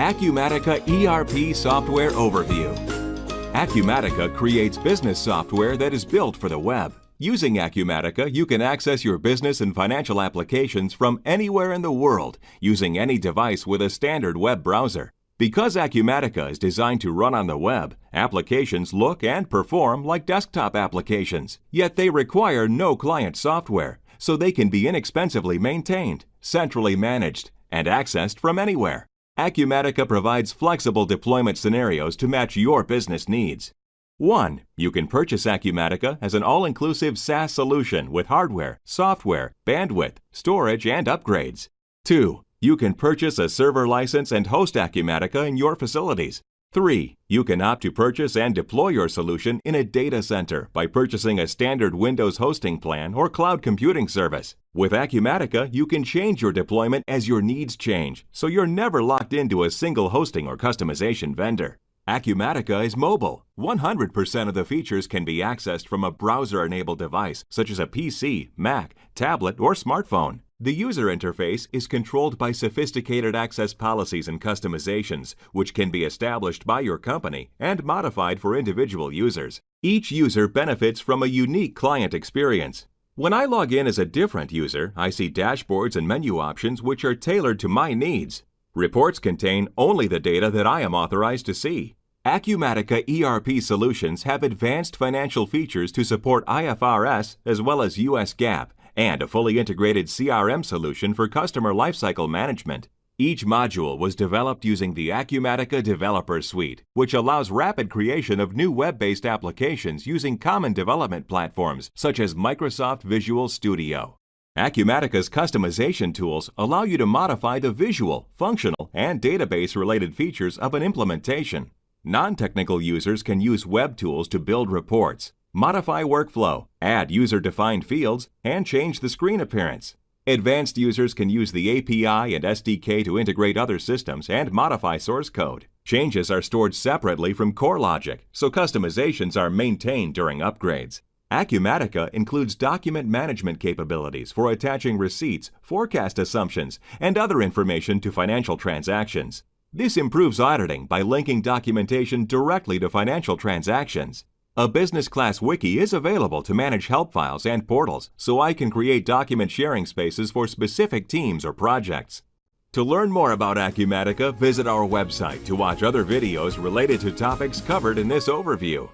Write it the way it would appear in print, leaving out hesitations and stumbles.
Acumatica ERP Software Overview. Acumatica creates business software that is built for the web. Using Acumatica, you can access your business and financial applications from anywhere in the world using any device with a standard web browser. Because Acumatica is designed to run on the web, applications look and perform like desktop applications, yet they require no client software, so they can be inexpensively maintained, centrally managed, and accessed from anywhere. Acumatica provides flexible deployment scenarios to match your business needs. 1. You can purchase Acumatica as an all-inclusive SaaS solution with hardware, software, bandwidth, storage, and upgrades. 2. You can purchase a server license and host Acumatica in your facilities. 3. You can opt to purchase and deploy your solution in a data center by purchasing a standard Windows hosting plan or cloud computing service. With Acumatica, you can change your deployment as your needs change, so you're never locked into a single hosting or customization vendor. Acumatica is mobile. 100% of the features can be accessed from a browser-enabled device, such as a PC, Mac, tablet, or smartphone. The user interface is controlled by sophisticated access policies and customizations, which can be established by your company and modified for individual users. Each user benefits from a unique client experience. When I log in as a different user, I see dashboards and menu options which are tailored to my needs. Reports contain only the data that I am authorized to see. Acumatica ERP solutions have advanced financial features to support IFRS as well as US GAAP, and a fully integrated CRM solution for customer lifecycle management. Each module was developed using the Acumatica Developer Suite, which allows rapid creation of new web-based applications using common development platforms such as Microsoft Visual Studio. Acumatica's customization tools allow you to modify the visual, functional, and database-related features of an implementation. Non-technical users can use web tools to build reports, modify workflow, add user-defined fields, and change the screen appearance. Advanced users can use the API and SDK to integrate other systems and modify source code. Changes are stored separately from core logic, so customizations are maintained during upgrades. Acumatica includes document management capabilities for attaching receipts, forecast assumptions, and other information to financial transactions. This improves auditing by linking documentation directly to financial transactions. A business-class wiki is available to manage help files and portals, so I can create document sharing spaces for specific teams or projects. To learn more about Acumatica, visit our website to watch other videos related to topics covered in this overview.